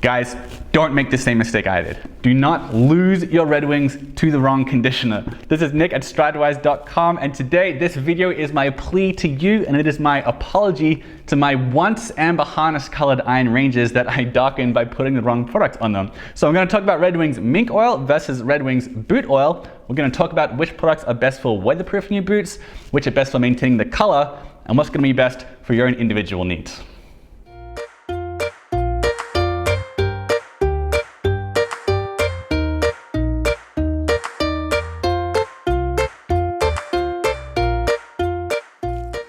Guys, don't make the same mistake I did. Do not lose your Red Wings to the wrong conditioner. This is Nick at Stridewise.com, and today this video is my plea to you, and it is my apology to my once amber harness colored iron ranges that I darkened by putting the wrong product on them. So I'm going to talk about Red Wings Mink Oil versus Red Wings Boot Oil. We're going to talk about which products are best for weatherproofing your boots, which are best for maintaining the color, and what's going to be best for your own individual needs.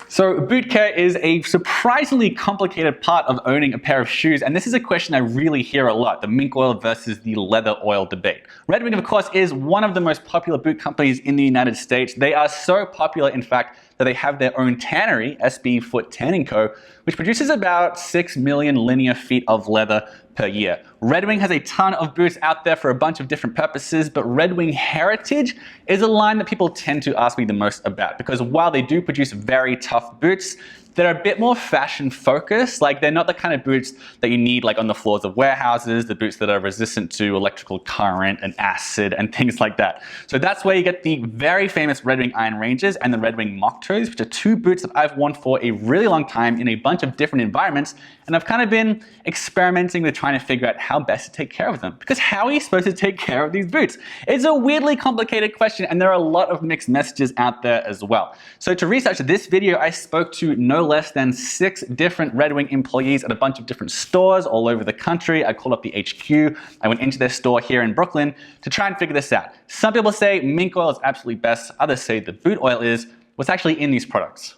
So boot care is a surprisingly complicated part of owning a pair of shoes, and this is a question I really hear a lot, the mink oil versus the leather oil debate. Red Wing, of course, is one of the most popular boot companies in the United States. They are so popular, in fact, that they have their own tannery, SB Foot Tanning Co., which produces about 6 million linear feet of leather per year. Red Wing has a ton of boots out there for a bunch of different purposes, but Red Wing Heritage is a line that people tend to ask me the most about, because while they do produce very tough boots, they're a bit more fashion focused. Like, they're not the kind of boots that you need like on the floors of warehouses, the boots that are resistant to electrical current and acid and things like that. So that's where you get the very famous Red Wing Iron Ranges and the Red Wing Mock Toes, which are two boots that I've worn for a really long time in a bunch of different environments. And I've kind of been experimenting with trying to figure out how best to take care of them. Because how are you supposed to take care of these boots? It's a weirdly complicated question, and there are a lot of mixed messages out there as well. So to research this video, I spoke to no less than 6 different Red Wing employees at a bunch of different stores all over the country. I called up the HQ. I went into their store here in Brooklyn to try and figure this out. Some people say mink oil is absolutely best. Others say the boot oil is. What's actually in these products?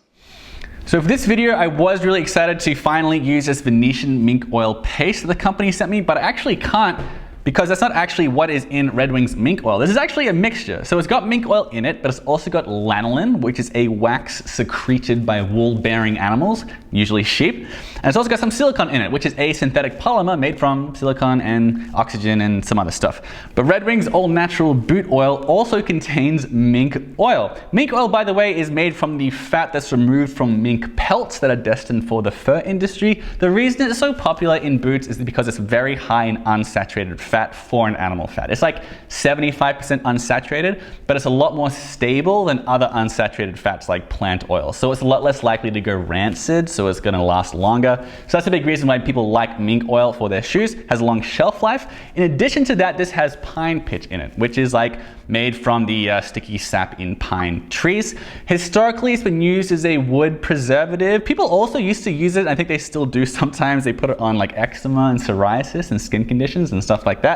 So for this video, I was really excited to finally use this Venetian mink oil paste that the company sent me, but I actually can't, because that's not actually what is in Red Wing's mink oil. This is actually a mixture. So it's got mink oil in it, but it's also got lanolin, which is a wax secreted by wool-bearing animals, usually sheep. And it's also got some silicone in it, which is a synthetic polymer made from silicone and oxygen and some other stuff. But Red Wing's all-natural boot oil also contains mink oil. Mink oil, by the way, is made from the fat that's removed from mink pelts that are destined for the fur industry. The reason it's so popular in boots is because it's very high in unsaturated fat for an animal fat. It's like 75% unsaturated, but it's a lot more stable than other unsaturated fats like plant oil. So it's a lot less likely to go rancid, so it's gonna last longer. So that's a big reason why people like mink oil for their shoes. It has a long shelf life. In addition to that, this has pine pitch in it, which is like made from the sticky sap in pine trees. Historically, it's been used as a wood preservative. People also used to use it, I think they still do sometimes. They put it on like eczema and psoriasis and skin conditions and stuff like that.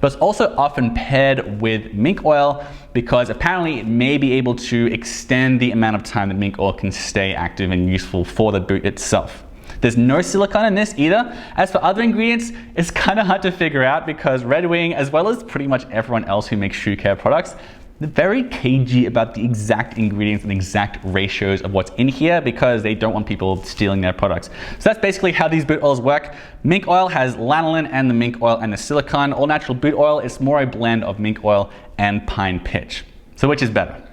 But it's also often paired with mink oil because apparently it may be able to extend the amount of time that mink oil can stay active and useful for the boot itself. There's no silicone in this either. As for other ingredients, it's kind of hard to figure out because Red Wing, as well as pretty much everyone else who makes shoe care products, they're very cagey about the exact ingredients and exact ratios of what's in here because they don't want people stealing their products. So that's basically how these boot oils work. Mink oil has lanolin and the mink oil and the silicone. All natural boot oil is more a blend of mink oil and pine pitch. So which is better?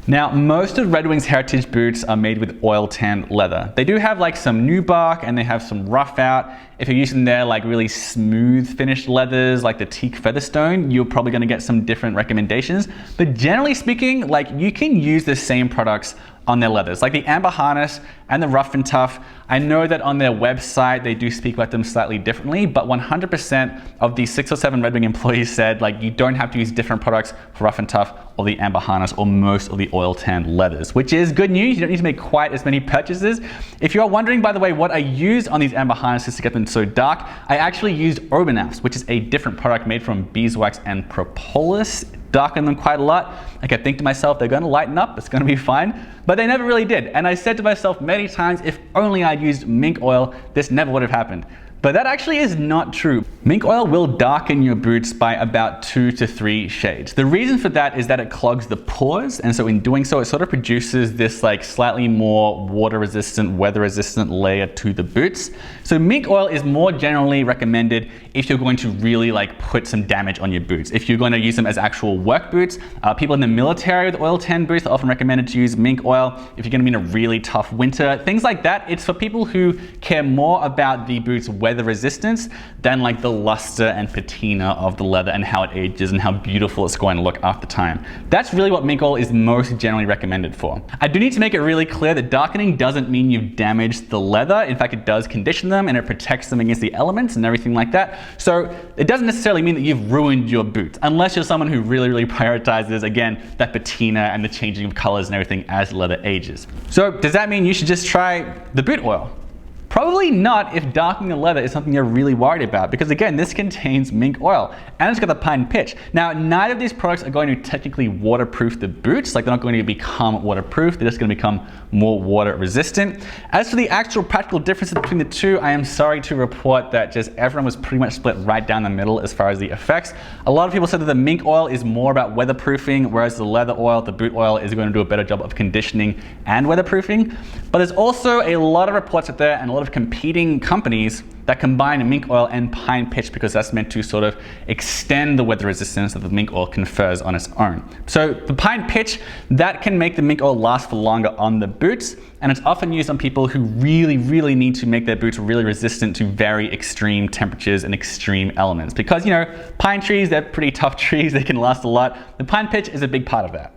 Now, most of Red Wing's Heritage boots are made with oil tanned leather. They do have like some nubuck and they have some rough out. If you're using their like really smooth finished leathers like the Teak Featherstone, you're probably gonna get some different recommendations. But generally speaking, like, you can use the same products on their leathers, like the amber harness and the rough and tough. I know that on their website they do speak about them slightly differently, but 100% of the 6 or 7 Red Wing employees said like you don't have to use different products for rough and tough or the amber harness or most of the oil tanned leathers, which is good news. You don't need to make quite as many purchases. If you're wondering, by the way, what I used on these amber harnesses to get them so dark, I actually used Obanafs, which is a different product made from beeswax and propolis. Darkened them quite a lot. I kept thinking to myself, they're gonna lighten up, it's gonna be fine. But they never really did. And I said to myself many times, if only I'd used mink oil, this never would have happened. But that actually is not true. Mink oil will darken your boots by about 2 to 3 shades. The reason for that is that it clogs the pores, and so in doing so, it sort of produces this like slightly more water resistant, weather resistant layer to the boots. So mink oil is more generally recommended if you're going to really like put some damage on your boots. If you're going to use them as actual work boots, people in the military with oil tan boots are often recommended to use mink oil. If you're going to be in a really tough winter, things like that, it's for people who care more about the boots weather weather resistance than like the luster and patina of the leather and how it ages and how beautiful it's going to look after time. That's really what mink oil is most generally recommended for. I do need to make it really clear that darkening doesn't mean you've damaged the leather. In fact, it does condition them and it protects them against the elements and everything like that. So it doesn't necessarily mean that you've ruined your boots, unless you're someone who really prioritizes, again, that patina and the changing of colors and everything as leather ages. So does that mean you should just try the boot oil? Probably not if darkening the leather is something you're really worried about, because again, this contains mink oil and it's got the pine pitch. Now, neither of these products are going to technically waterproof the boots, like they're not going to become waterproof, they're just going to become more water resistant. As for the actual practical differences between the two, I am sorry to report that just everyone was pretty much split right down the middle as far as the effects. A lot of people said that the mink oil is more about weatherproofing, whereas the leather oil, the boot oil, is going to do a better job of conditioning and weatherproofing. But there's also a lot of reports out there and a lot of competing companies that combine mink oil and pine pitch, because that's meant to sort of extend the weather resistance that the mink oil confers on its own. So the pine pitch, that can make the mink oil last for longer on the boots, and it's often used on people who really need to make their boots really resistant to very extreme temperatures and extreme elements. Because, you know, pine trees, they're pretty tough trees, they can last a lot. The pine pitch is a big part of that.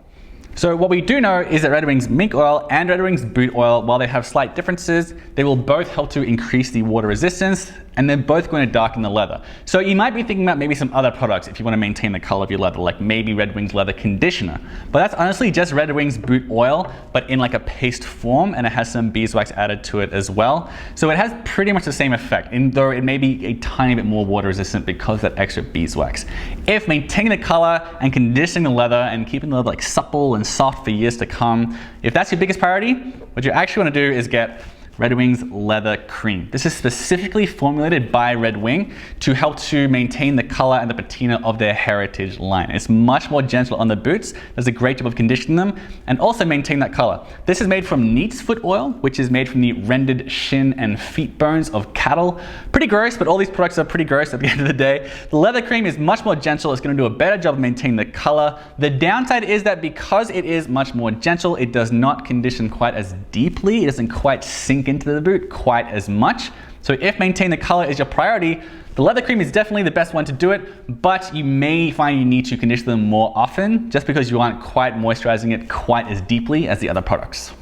So what we do know is that Red Wing's mink oil and Red Wing's boot oil, while they have slight differences, they will both help to increase the water resistance, and they're both going to darken the leather. So you might be thinking about maybe some other products if you want to maintain the color of your leather, like maybe Red Wing's leather conditioner. But that's honestly just Red Wing's boot oil, but in like a paste form, and it has some beeswax added to it as well. So it has pretty much the same effect, though it may be a tiny bit more water resistant because of that extra beeswax. If maintaining the color and conditioning the leather and keeping the leather like supple and soft for years to come, if that's your biggest priority, what you actually want to do is get Red Wing's Leather Cream. This is specifically formulated by Red Wing to help to maintain the color and the patina of their heritage line. It's much more gentle on the boots, does a great job of conditioning them, and also maintain that color. This is made from neat's foot oil, which is made from the rendered shin and feet bones of cattle. Pretty gross, but all these products are pretty gross at the end of the day. The Leather Cream is much more gentle. It's going to do a better job of maintaining the color. The downside is that because it is much more gentle, it does not condition quite as deeply. It doesn't quite sink into the boot quite as much. So if maintaining the color is your priority, the Leather Cream is definitely the best one to do it, but you may find you need to condition them more often just because you aren't quite moisturizing it quite as deeply as the other products.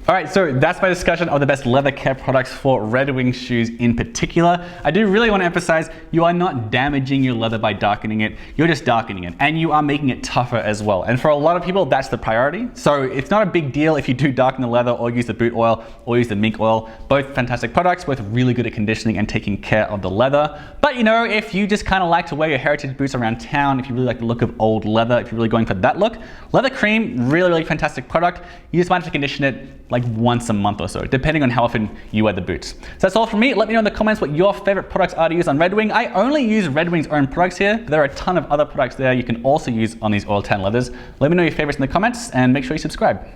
Alright, so that's my discussion of the best leather care products for Red Wing shoes in particular. I do really want to emphasize you are not damaging your leather by darkening it, you're just darkening it, and you are making it tougher as well. And for a lot of people, that's the priority. So it's not a big deal if you do darken the leather or use the boot oil or use the mink oil. Both fantastic products, both really good at conditioning and taking care of the leather. But you know, if you just kind of like to wear your heritage boots around town, if you really like the look of old leather, if you're really going for that look, Leather Cream, really fantastic product. You just might have to condition it like once a month or so, depending on how often you wear the boots. So that's all from me. Let me know in the comments what your favorite products are to use on Red Wing. I only use Red Wing's own products here, but there are a ton of other products there you can also use on these oil tan leathers. Let me know your favorites in the comments and make sure you subscribe.